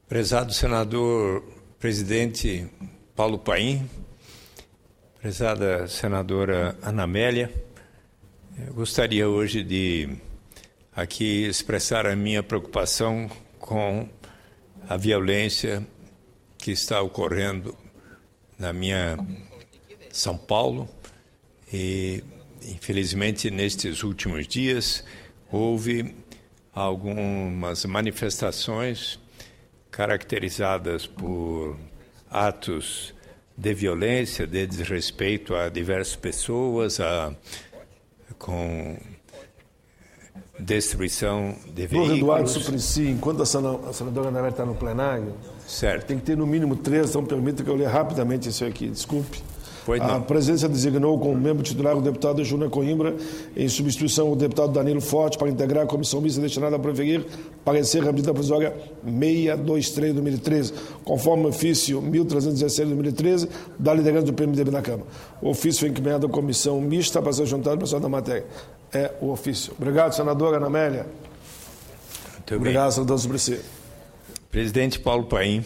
Prezado senador presidente Paulo Paim, prezada senadora Ana Amélia, eu gostaria hoje de aqui expressar a minha preocupação com a violência que está ocorrendo na minha São Paulo e, infelizmente, nestes últimos dias houve algumas manifestações caracterizadas por atos de violência, de desrespeito a diversas pessoas, com destruição de veículos. Eduardo Suplicy, enquanto a senadora Ana Amélia está no plenário, certo. Tem que ter no mínimo 3, então permita que eu leia rapidamente isso aqui, desculpe. Pois não. A presidência designou como membro titular o deputado Júnior Coimbra, em substituição o deputado Danilo Forte, para integrar a comissão mista destinada a preferir parecer a medida provisória 623 de 2013, conforme o ofício 1316 de 2013 da liderança do PMDB na Câmara. O ofício foi encaminhado à comissão mista para ser juntado ao pessoal da matéria. É o ofício. Obrigado, senadora Ana Amélia. Muito Obrigado, senador Suplicy. Presidente Paulo Paim,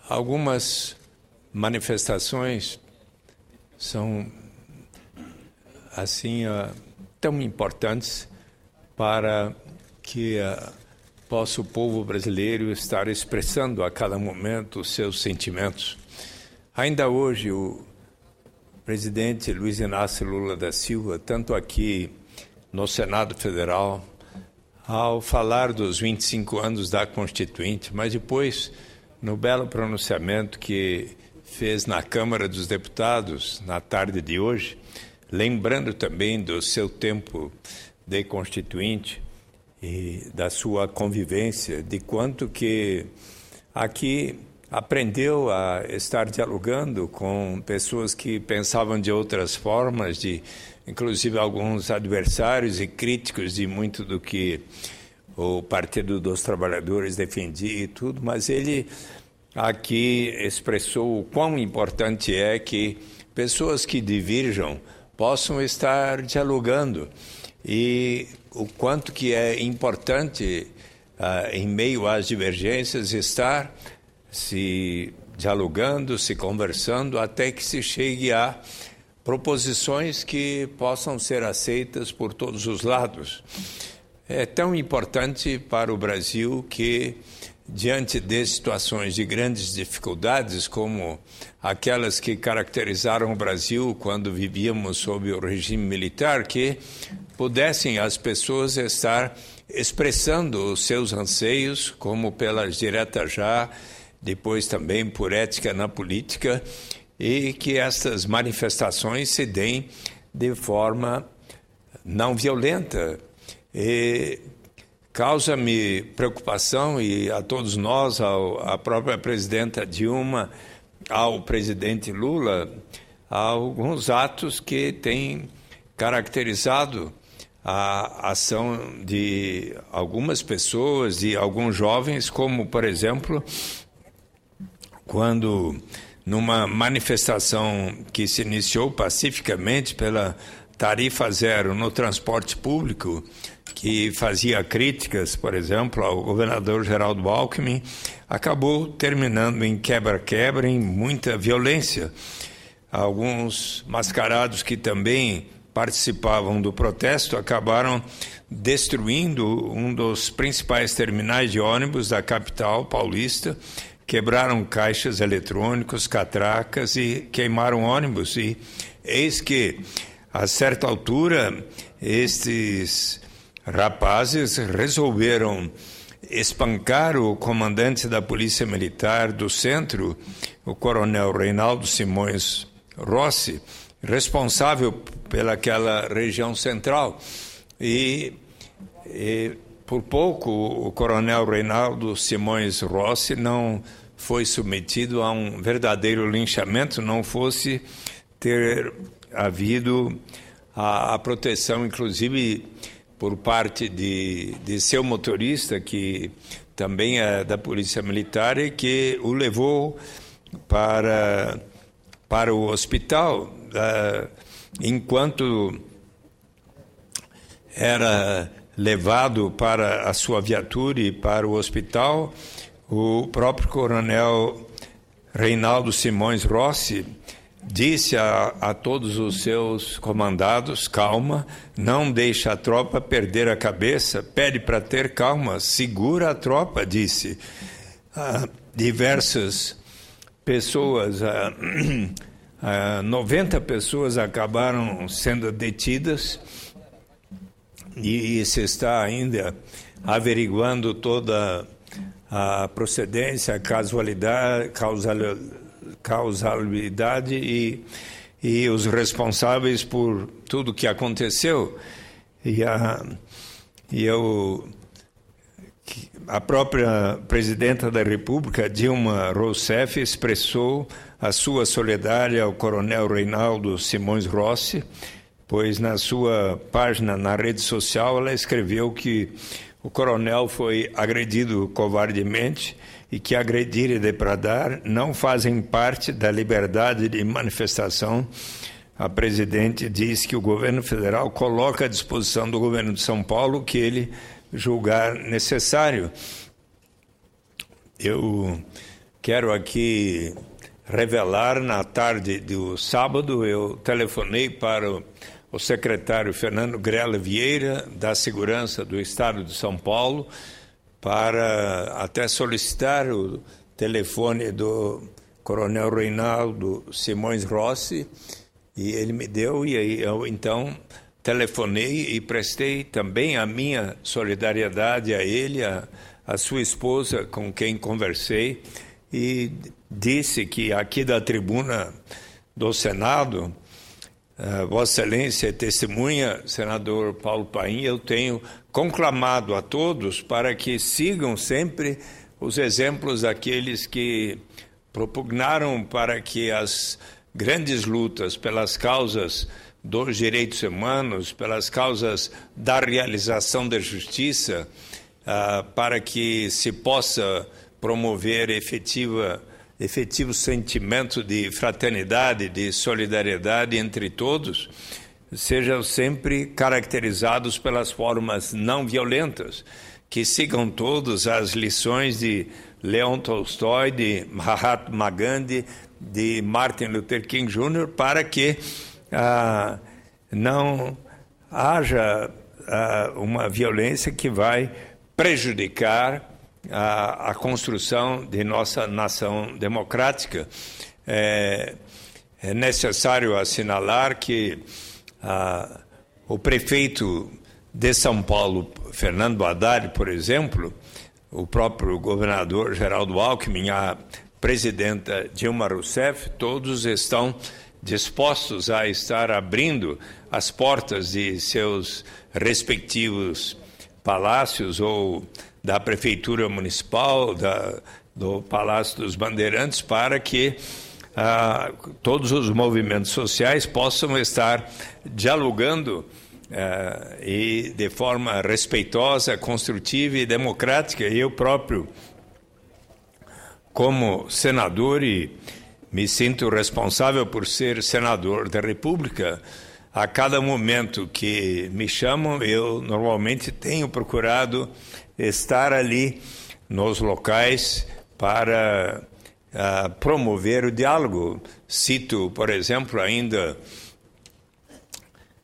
algumas manifestações são assim tão importantes para que possa o povo brasileiro estar expressando a cada momento os seus sentimentos. Ainda hoje o presidente Luiz Inácio Lula da Silva, tanto aqui no Senado Federal, ao falar dos 25 anos da Constituinte, mas depois no belo pronunciamento que fez na Câmara dos Deputados na tarde de hoje, lembrando também do seu tempo de Constituinte e da sua convivência, de quanto que aqui aprendeu a estar dialogando com pessoas que pensavam de outras formas, inclusive alguns adversários e críticos de muito do que o Partido dos Trabalhadores defendia e tudo, mas ele aqui expressou o quão importante é que pessoas que diverjam possam estar dialogando e o quanto que é importante, em meio às divergências, estar se dialogando, se conversando, até que se chegue a proposições que possam ser aceitas por todos os lados. É tão importante para o Brasil que, diante de situações de grandes dificuldades, como aquelas que caracterizaram o Brasil quando vivíamos sob o regime militar, que pudessem as pessoas estar expressando os seus anseios, como pelas diretas já, depois também por ética na política, e que estas manifestações se deem de forma não violenta. E causa-me preocupação, e a todos nós, à própria presidenta Dilma, ao presidente Lula, alguns atos que têm caracterizado a ação de algumas pessoas, de alguns jovens, como, por exemplo, quando, numa manifestação que se iniciou pacificamente pela tarifa zero no transporte público, que fazia críticas, por exemplo, ao governador Geraldo Alckmin, acabou terminando em quebra-quebra, em muita violência. Alguns mascarados que também participavam do protesto acabaram destruindo um dos principais terminais de ônibus da capital paulista, quebraram caixas eletrônicos, catracas e queimaram ônibus. E eis que, a certa altura, estes rapazes resolveram espancar o comandante da Polícia Militar do Centro, o coronel Reinaldo Simões Rossi, responsável pelaquela região central. E por pouco o coronel Reinaldo Simões Rossi não foi submetido a um verdadeiro linchamento, não fosse ter havido a proteção, inclusive, por parte de seu motorista, que também é da Polícia Militar, e que o levou para o hospital, enquanto era levado para a sua viatura e para o hospital, o próprio coronel Reinaldo Simões Rossi disse a todos os seus comandados: calma, não deixa a tropa perder a cabeça, pede para ter calma, segura a tropa, disse. Diversas pessoas, 90 pessoas acabaram sendo detidas e se está ainda averiguando toda a procedência, a causalidade e os responsáveis por tudo que aconteceu. A própria presidenta da República, Dilma Rousseff, expressou a sua solidariedade ao coronel Reinaldo Simões Rossi, pois na sua página na rede social ela escreveu que o coronel foi agredido covardemente e que agredir e depredar não fazem parte da liberdade de manifestação. A presidente diz que o governo federal coloca à disposição do governo de São Paulo o que ele julgar necessário. Eu quero aqui revelar, na tarde do sábado, eu telefonei para o secretário Fernando Grella Vieira, da Segurança do Estado de São Paulo, para até solicitar o telefone do coronel Reinaldo Simões Rossi, e ele me deu, e aí eu então telefonei e prestei também a minha solidariedade a ele, a sua esposa, com quem conversei, e disse que aqui da tribuna do Senado, Vossa Excelência é testemunha, senador Paulo Paim, eu tenho conclamado a todos para que sigam sempre os exemplos daqueles que propugnaram para que as grandes lutas pelas causas dos direitos humanos, pelas causas da realização da justiça, para que se possa promover efetivo sentimento de fraternidade, de solidariedade entre todos, sejam sempre caracterizados pelas formas não violentas, que sigam todos as lições de Leon Tolstói, de Mahatma Gandhi, de Martin Luther King Jr., para que não haja uma violência que vai prejudicar a construção de nossa nação democrática. É necessário assinalar que o prefeito de São Paulo, Fernando Haddad, por exemplo, o próprio governador Geraldo Alckmin, a presidenta Dilma Rousseff, todos estão dispostos a estar abrindo as portas de seus respectivos palácios ou da Prefeitura Municipal, do Palácio dos Bandeirantes, para que todos os movimentos sociais possam estar dialogando e de forma respeitosa, construtiva e democrática. Eu próprio, como senador, e me sinto responsável por ser senador da República, a cada momento que me chamam, eu normalmente tenho procurado estar ali nos locais para promover o diálogo. Cito, por exemplo, ainda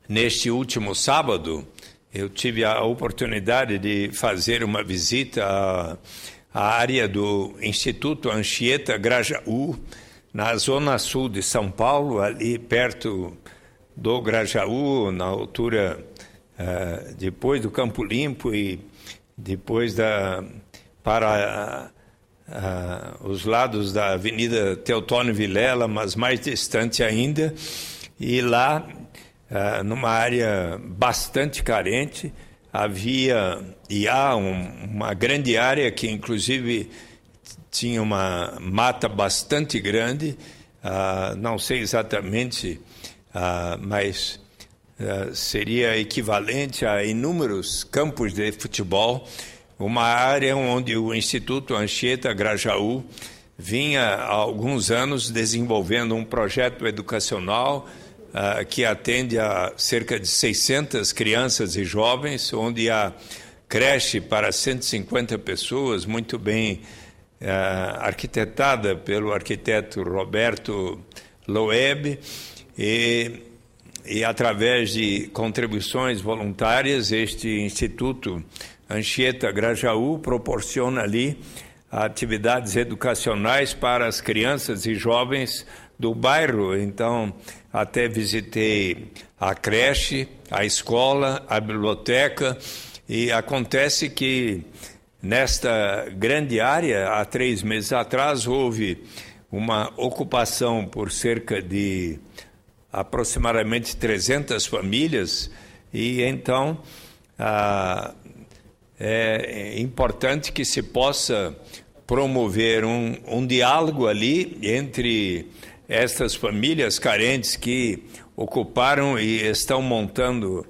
neste último sábado, eu tive a oportunidade de fazer uma visita à área do Instituto Anchieta Grajaú, na zona sul de São Paulo, ali perto do Grajaú, na altura, depois do Campo Limpo e depois para os lados da Avenida Teotônio Vilela, mas mais distante ainda, e lá, numa área bastante carente, havia e há uma grande área que inclusive tinha uma mata bastante grande, não sei exatamente, mas seria equivalente a inúmeros campos de futebol, uma área onde o Instituto Anchieta Grajaú vinha há alguns anos desenvolvendo um projeto educacional que atende a cerca de 600 crianças e jovens, onde há creche para 150 pessoas, muito bem arquitetada pelo arquiteto Roberto Loeb, e através de contribuições voluntárias, este Instituto Anchieta Grajaú proporciona ali atividades educacionais para as crianças e jovens do bairro. Então, até visitei a creche, a escola, a biblioteca, e acontece que nesta grande área, há 3 meses atrás, houve uma ocupação por cerca de aproximadamente 300 famílias, e então é importante que se possa promover um diálogo ali entre estas famílias carentes que ocuparam e estão montando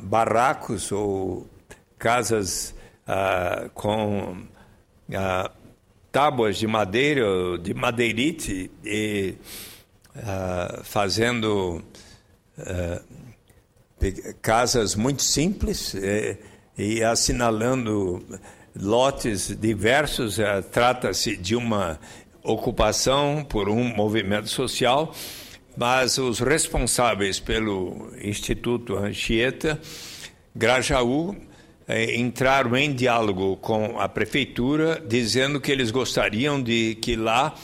barracos ou casas com tábuas de madeira, de madeirite, e fazendo casas muito simples e assinalando lotes diversos. Trata-se de uma ocupação por um movimento social, mas os responsáveis pelo Instituto Anchieta Grajaú entraram em diálogo com a prefeitura, dizendo que eles gostariam de que lá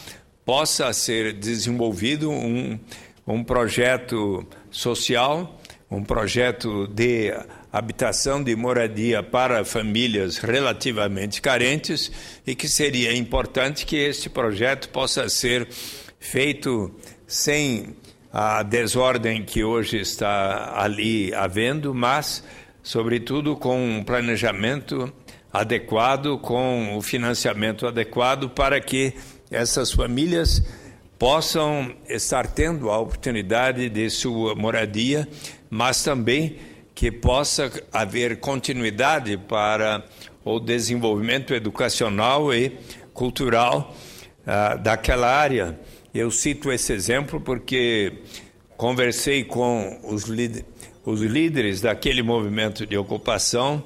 possa ser desenvolvido um projeto social, um projeto de habitação, de moradia para famílias relativamente carentes, e que seria importante que este projeto possa ser feito sem a desordem que hoje está ali havendo, mas, sobretudo, com um planejamento adequado, com o financiamento adequado, para que essas famílias possam estar tendo a oportunidade de sua moradia, mas também que possa haver continuidade para o desenvolvimento educacional e cultural daquela área. Eu cito esse exemplo porque conversei com os líderes daquele movimento de ocupação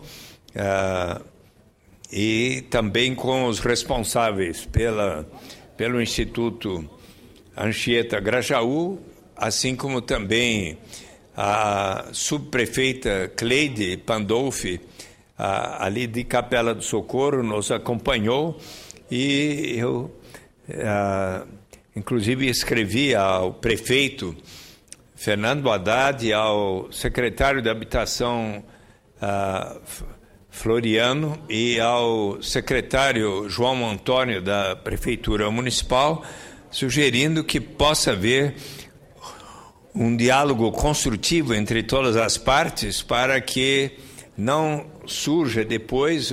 e também com os responsáveis pelo Instituto Anchieta Grajaú, assim como também a subprefeita Cleide Pandolfi, ali de Capela do Socorro, nos acompanhou, e eu, inclusive, escrevi ao prefeito Fernando Haddad e ao secretário de Habitação Floriano e ao secretário João Antônio da Prefeitura Municipal, sugerindo que possa haver um diálogo construtivo entre todas as partes para que não surja depois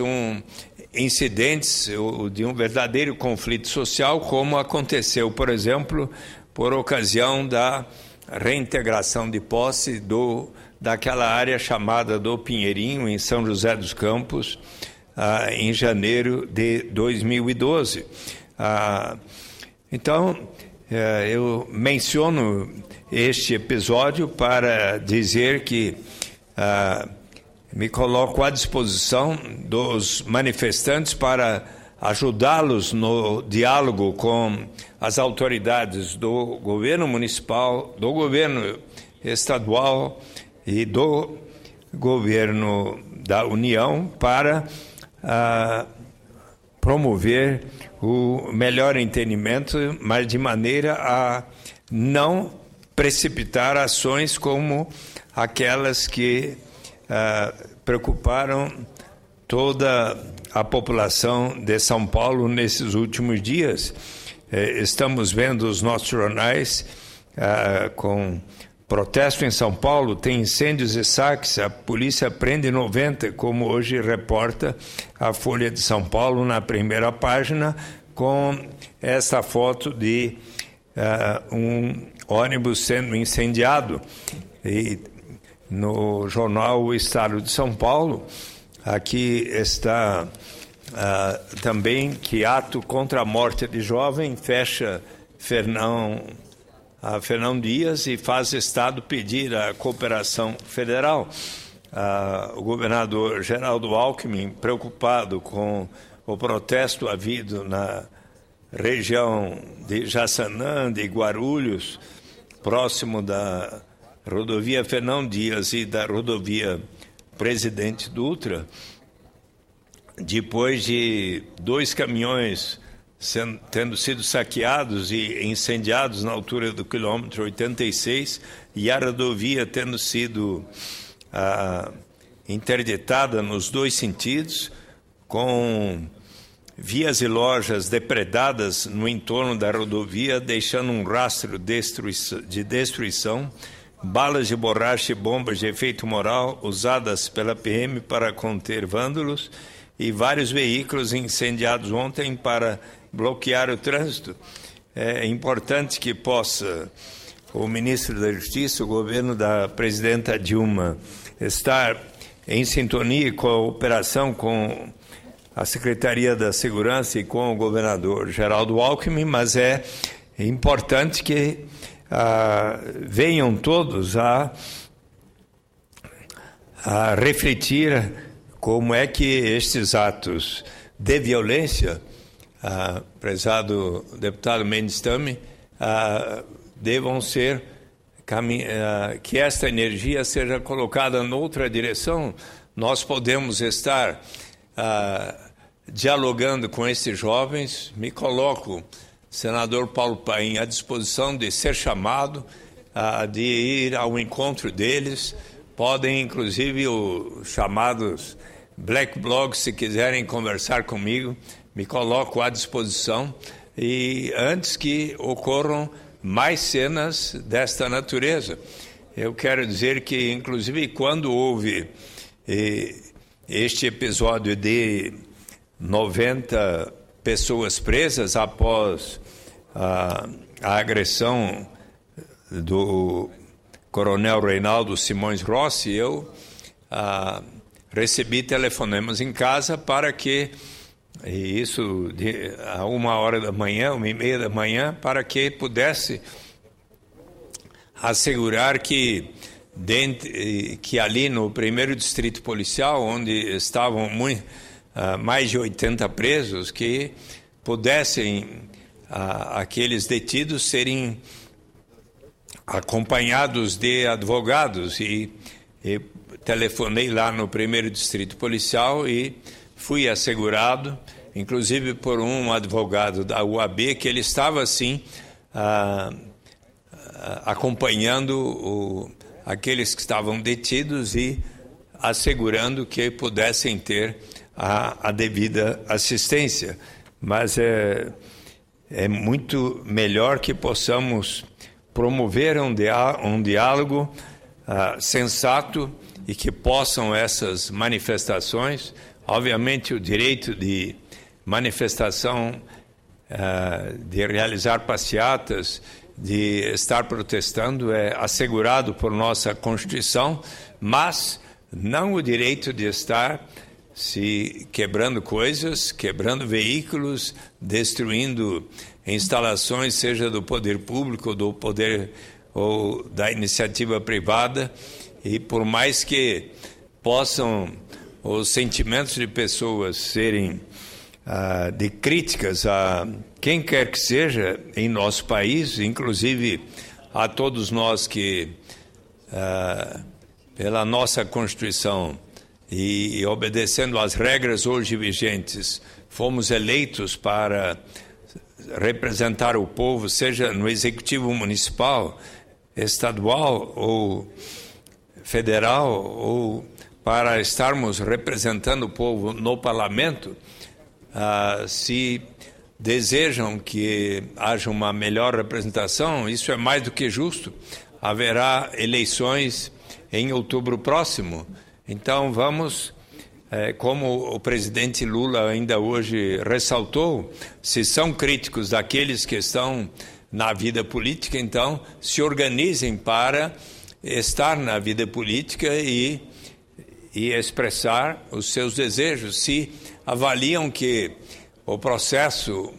incidentes de um verdadeiro conflito social, como aconteceu, por exemplo, por ocasião da reintegração de posse daquela área chamada do Pinheirinho, em São José dos Campos, em janeiro de 2012. Então, eu menciono este episódio para dizer que me coloco à disposição dos manifestantes para ajudá-los no diálogo com as autoridades do governo municipal, do governo estadual e do governo da União, para promover o melhor entendimento, mas de maneira a não precipitar ações como aquelas que preocuparam toda a população de São Paulo nesses últimos dias. Estamos vendo os nossos jornais com protesto em São Paulo, tem incêndios e saques, a polícia prende 90, como hoje reporta a Folha de São Paulo na primeira página, com essa foto de um ônibus sendo incendiado. E no jornal O Estado de São Paulo, aqui está também que ato contra a morte de jovem fecha Fernão a Fernão Dias e faz Estado pedir a cooperação federal. O governador Geraldo Alckmin, preocupado com o protesto havido na região de Jaçanã, de Guarulhos, próximo da rodovia Fernão Dias e da rodovia Presidente Dutra, depois de 2 caminhões tendo sido saqueados e incendiados na altura do quilômetro 86 e a rodovia tendo sido interditada nos 2 sentidos, com vias e lojas depredadas no entorno da rodovia, deixando um rastro de destruição, balas de borracha e bombas de efeito moral usadas pela PM para conter vândalos e vários veículos incendiados ontem para bloquear o trânsito. É importante que possa o ministro da Justiça, o governo da presidenta Dilma, estar em sintonia e cooperação com a Secretaria da Segurança e com o governador Geraldo Alckmin, mas é importante que venham todos a refletir como é que estes atos de violência, prezado deputado Mendes Tame, devam ser, que esta energia seja colocada noutra direção. Nós podemos estar dialogando com esses jovens. Me coloco, senador Paulo Paim, à disposição de ser chamado, de ir ao encontro deles. Podem, inclusive, os chamados Black Blogs, se quiserem conversar comigo, me coloco à disposição. E antes que ocorram mais cenas desta natureza, eu quero dizer que, inclusive, quando houve este episódio de 90 pessoas presas após a agressão do coronel Reinaldo Simões Rossi, eu recebi telefonemas em casa para que, isso a 1h da manhã, 1h30 da manhã, para que pudesse assegurar que ali no 1º Distrito Policial, onde estavam mais de 80 presos, que pudessem aqueles detidos serem acompanhados de advogados. E telefonei lá no 1º Distrito Policial e fui assegurado, inclusive por um advogado da UAB, que ele estava, sim, acompanhando aqueles que estavam detidos e assegurando que pudessem ter a devida assistência. Mas é muito melhor que possamos promover um diálogo sensato e que possam essas manifestações, obviamente o direito de manifestação, de realizar passeatas, de estar protestando é assegurado por nossa Constituição, mas não o direito de estar se quebrando coisas, quebrando veículos, destruindo instalações, seja do poder público, do poder ou da iniciativa privada. E por mais que possam os sentimentos de pessoas serem de críticas a quem quer que seja em nosso país, inclusive a todos nós que, pela nossa Constituição e obedecendo às regras hoje vigentes, fomos eleitos para representar o povo, seja no executivo municipal, estadual ou federal, ou para estarmos representando o povo no parlamento. Se desejam que haja uma melhor representação, isso é mais do que justo. Haverá eleições em outubro próximo. Então vamos, como o presidente Lula ainda hoje ressaltou, se são críticos daqueles que estão na vida política, então se organizem para estar na vida política e expressar os seus desejos. Se avaliam que o processo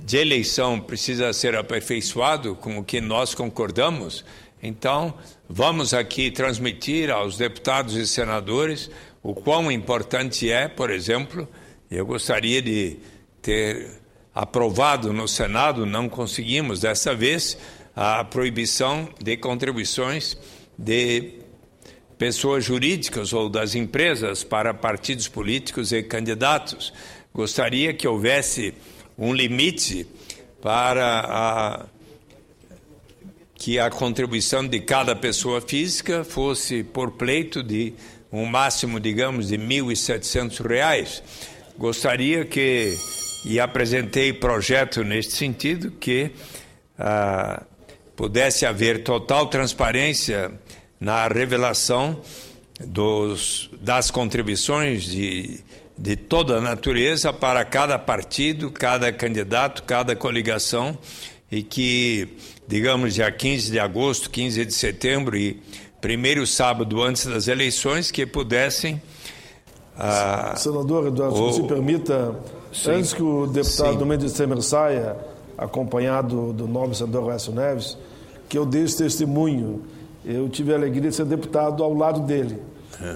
de eleição precisa ser aperfeiçoado, com o que nós concordamos, então vamos aqui transmitir aos deputados e senadores o quão importante é, por exemplo, eu gostaria de ter aprovado no Senado, não conseguimos dessa vez, a proibição de contribuições de pessoas jurídicas ou das empresas para partidos políticos e candidatos. Gostaria que houvesse um limite para que a contribuição de cada pessoa física fosse por pleito de um máximo, digamos, de R$ 1.700. Gostaria que, e apresentei projeto neste sentido, que pudesse haver total transparência na revelação das contribuições de toda a natureza para cada partido, cada candidato, cada coligação, e que, digamos, dia 15 de agosto, 15 de setembro e primeiro sábado antes das eleições, que pudessem... Senador Eduardo, se permita, sim, antes que o deputado Mendes Temer saia, acompanhado do nobre senador Aécio Neves, que eu dei esse testemunho. Eu tive a alegria de ser deputado ao lado dele.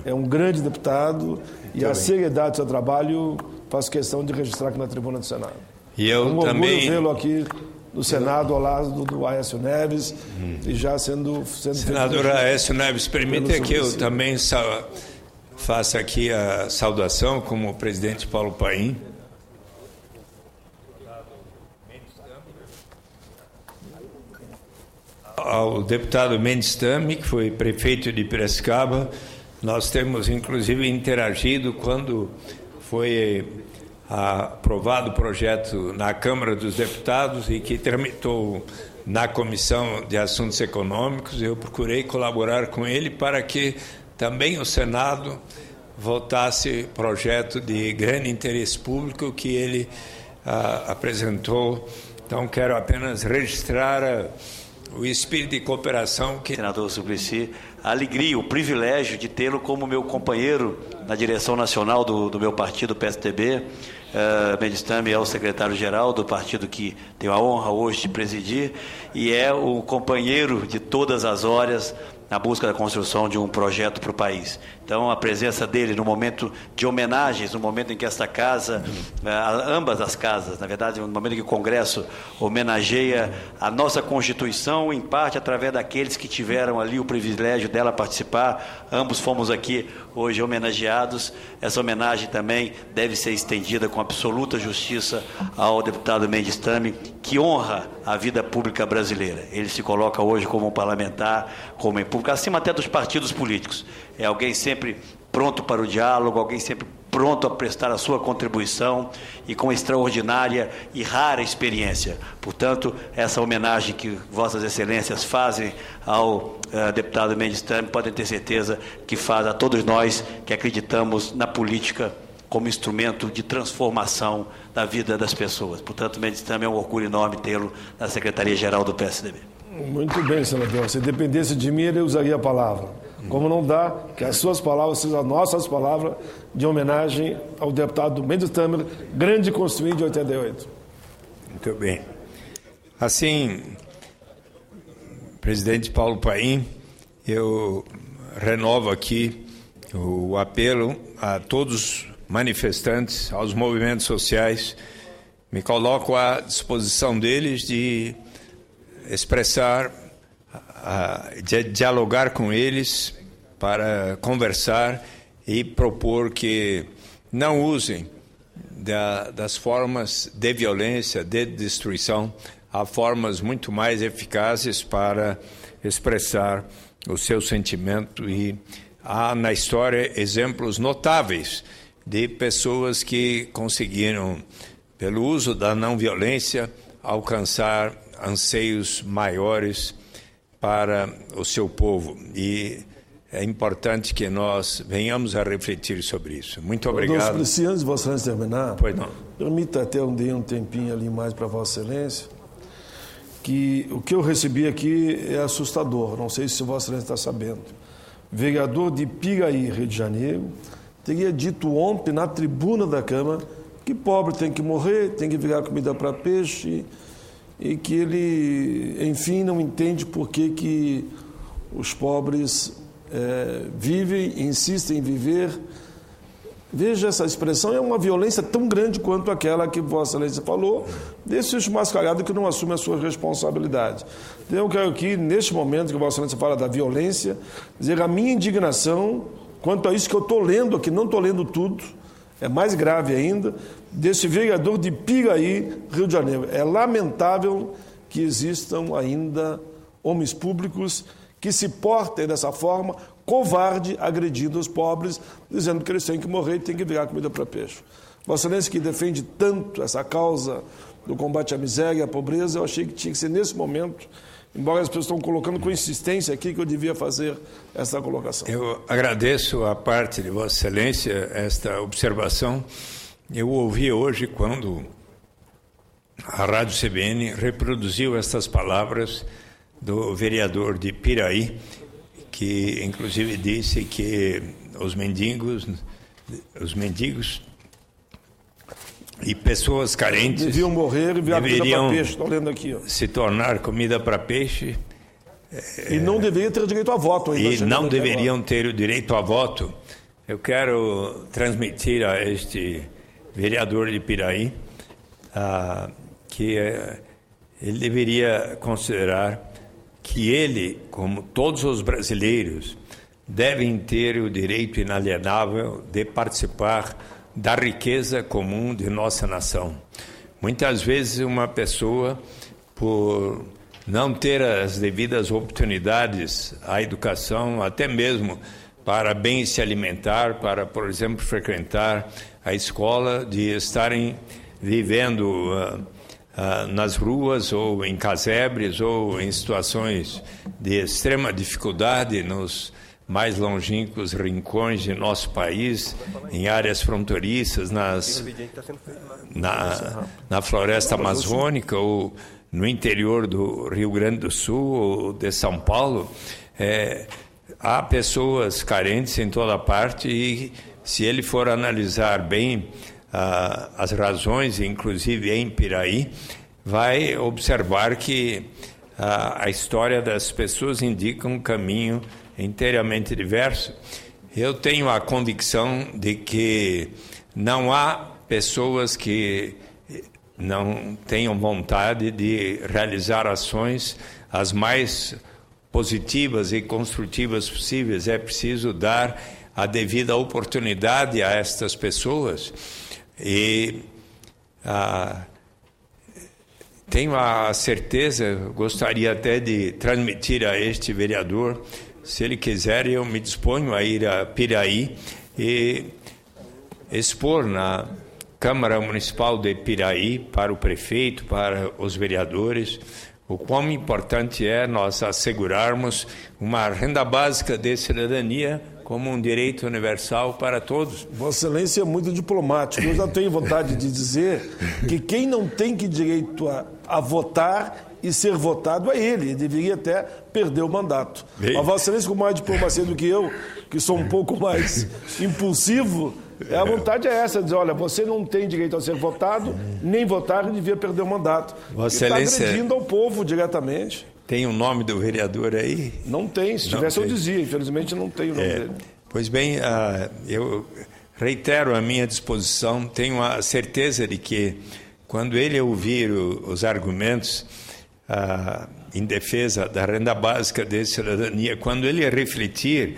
É um grande deputado e a seriedade do seu trabalho faço questão de registrar aqui na tribuna do Senado. E eu também vê-lo aqui no Senado ao lado do Aécio Neves e já sendo senador Aécio Neves, permita que eu também faça aqui a saudação como o presidente Paulo Paim. Ao deputado Mendes Tame, que foi prefeito de Piracicaba. Nós temos, inclusive, interagido quando foi aprovado o projeto na Câmara dos Deputados e que tramitou na Comissão de Assuntos Econômicos. Eu procurei colaborar com ele para que também o Senado votasse projeto de grande interesse público que ele apresentou. Então, quero apenas registrar o espírito de cooperação que... Senador Suplicy, a alegria, o privilégio de tê-lo como meu companheiro na direção nacional do meu partido, PSDB. Mendes Tame é o secretário-geral do partido que tenho a honra hoje de presidir e é o companheiro de todas as horas na busca da construção de um projeto para o país. Então, a presença dele no momento de homenagens, no momento em que esta casa, ambas as casas, na verdade, no momento em que o Congresso homenageia a nossa Constituição, em parte através daqueles que tiveram ali o privilégio dela participar, ambos fomos aqui hoje homenageados. Essa homenagem também deve ser estendida com absoluta justiça ao deputado Mendes Tame, que honra a vida pública brasileira. Ele se coloca hoje como um parlamentar, como um público, acima até dos partidos políticos. É alguém sempre pronto para o diálogo, alguém sempre pronto a prestar a sua contribuição e com extraordinária e rara experiência. Portanto, essa homenagem que Vossas Excelências fazem ao deputado Mendes Tame, podem ter certeza que faz a todos nós que acreditamos na política como instrumento de transformação da vida das pessoas. Portanto, Mendes Tame é um orgulho enorme tê-lo na Secretaria-Geral do PSDB. Muito bem, senador. Se dependesse de mim, eu usaria a palavra. Como não dá, que as suas palavras sejam as nossas palavras de homenagem ao deputado Mendes Tame, grande constituinte de 88. Muito bem. Assim, presidente Paulo Paim, eu renovo aqui o apelo a todos os manifestantes, aos movimentos sociais, me coloco à disposição deles de expressar, de dialogar com eles para conversar e propor que não usem das formas de violência, de destruição. Há formas muito mais eficazes para expressar o seu sentimento e há na história exemplos notáveis de pessoas que conseguiram, pelo uso da não violência, alcançar anseios maiores para o seu povo. E é importante que nós venhamos a refletir sobre isso. Muito obrigado. Antes de Vossa Excelência terminar, pois não. Permita até um tempinho ali mais para Vossa Excelência, que o que eu recebi aqui é assustador, não sei se Vossa Excelência está sabendo. Vereador de Piraí, Rio de Janeiro, teria dito ontem na tribuna da Câmara que pobre tem que morrer, tem que virar comida para peixe, e que ele, enfim, não entende por que os pobres vivem, insistem em viver. Veja, essa expressão é uma violência tão grande quanto aquela que Vossa Excelência falou, desse mascarado que não assume a sua responsabilidade. Então, eu quero aqui, neste momento que Vossa Excelência fala da violência, dizer a minha indignação quanto a isso que eu estou lendo aqui, não estou lendo tudo, é mais grave ainda, desse vereador de Piraí, Rio de Janeiro. É lamentável que existam ainda homens públicos que se portem dessa forma, covarde, agredindo os pobres, dizendo que eles têm que morrer e têm que virar comida para peixe. Vossa Excelência, que defende tanto essa causa do combate à miséria e à pobreza, eu achei que tinha que ser nesse momento, embora as pessoas estão colocando com insistência aqui, que eu devia fazer essa colocação. Eu agradeço a parte de Vossa Excelência esta observação. Eu ouvi hoje quando a Rádio CBN reproduziu estas palavras do vereador de Piraí, que inclusive disse que os mendigos e pessoas carentes deviam morrer e virar comida para peixe. Estou lendo aqui, ó. Se tornar comida para peixe. E não deveriam ter direito a voto ainda. E não deveriam ter o direito a voto. Eu quero transmitir a este vereador de Piraí que ele deveria considerar que ele, como todos os brasileiros, devem ter o direito inalienável de participar da riqueza comum de nossa nação. Muitas vezes uma pessoa, por não ter as devidas oportunidades à educação, até mesmo para bem se alimentar, para, por exemplo, frequentar a escola, de estarem vivendo nas ruas ou em casebres ou em situações de extrema dificuldade nos mais longínquos rincões de nosso país, em áreas fronteiriças, na floresta amazônica ou no interior do Rio Grande do Sul ou de São Paulo. Há pessoas carentes em toda parte e, se ele for analisar bem as razões, inclusive em Piraí, vai observar que a história das pessoas indica um caminho inteiramente diverso. Eu tenho a convicção de que não há pessoas que não tenham vontade de realizar ações as mais positivas e construtivas possíveis. É preciso dar a devida oportunidade a estas pessoas. E tenho a certeza, gostaria até de transmitir a este vereador, se ele quiser, eu me disponho a ir a Piraí e expor na Câmara Municipal de Piraí, para o prefeito, para os vereadores, o quão importante é nós assegurarmos uma renda básica de cidadania como um direito universal para todos. Vossa Excelência é muito diplomático. Eu já tenho vontade de dizer que quem não tem direito a votar e ser votado é ele. Ele deveria até perder o mandato. Mas Vossa Excelência, com mais diplomacia do que eu, que sou um pouco mais impulsivo, a vontade é essa, dizer, olha, você não tem direito a ser votado, nem votar, e devia perder o mandato. Vossa Excelência está agredindo ao povo diretamente. Tem o nome do vereador aí? Não tem, se tivesse eu dizia, infelizmente não tem o nome dele. Pois bem, eu reitero a minha disposição, tenho a certeza de que quando ele ouvir os argumentos em defesa da renda básica de cidadania, quando ele refletir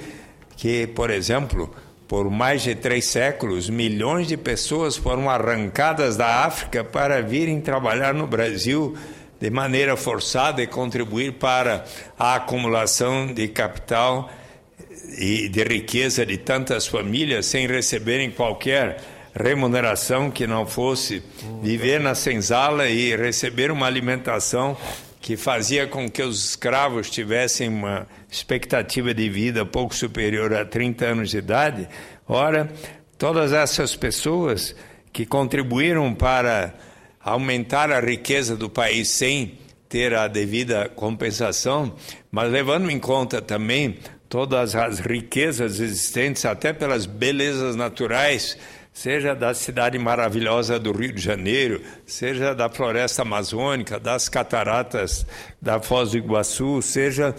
que, por exemplo, por mais de 3 séculos, milhões de pessoas foram arrancadas da África para virem trabalhar no Brasil de maneira forçada e contribuir para a acumulação de capital e de riqueza de tantas famílias sem receberem qualquer remuneração que não fosse viver na senzala e receber uma alimentação que fazia com que os escravos tivessem uma expectativa de vida pouco superior a 30 anos de idade. Ora, todas essas pessoas que contribuíram para aumentar a riqueza do país sem ter a devida compensação, mas levando em conta também todas as riquezas existentes, até pelas belezas naturais seja da cidade maravilhosa do Rio de Janeiro, seja da floresta amazônica, das cataratas da Foz do Iguaçu, seja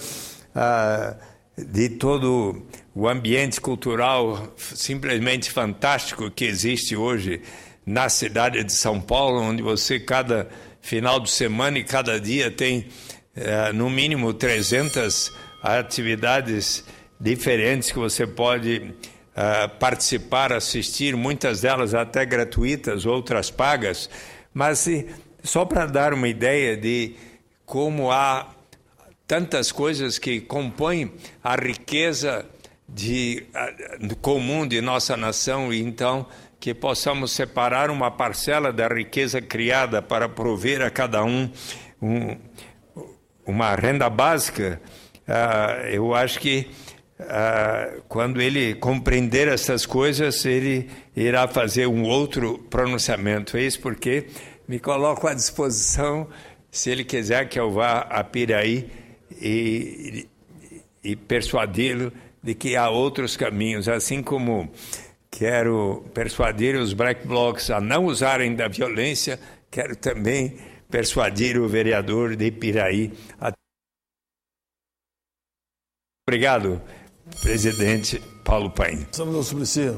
de todo o ambiente cultural simplesmente fantástico que existe hoje na cidade de São Paulo, onde você, cada final de semana e cada dia, tem no mínimo 300 atividades diferentes que você pode participar, assistir, muitas delas até gratuitas, outras pagas, mas só para dar uma ideia de como há tantas coisas que compõem a riqueza comum de nossa nação, e então que possamos separar uma parcela da riqueza criada para prover a cada um uma renda básica. Eu acho que quando ele compreender essas coisas, ele irá fazer um outro pronunciamento. É isso porque me coloco à disposição, se ele quiser que eu vá a Piraí e persuadi-lo de que há outros caminhos, assim como quero persuadir os Black Blocs a não usarem da violência, quero também persuadir o vereador de Piraí a... Obrigado, presidente Paulo Paim. Senador Suplicy.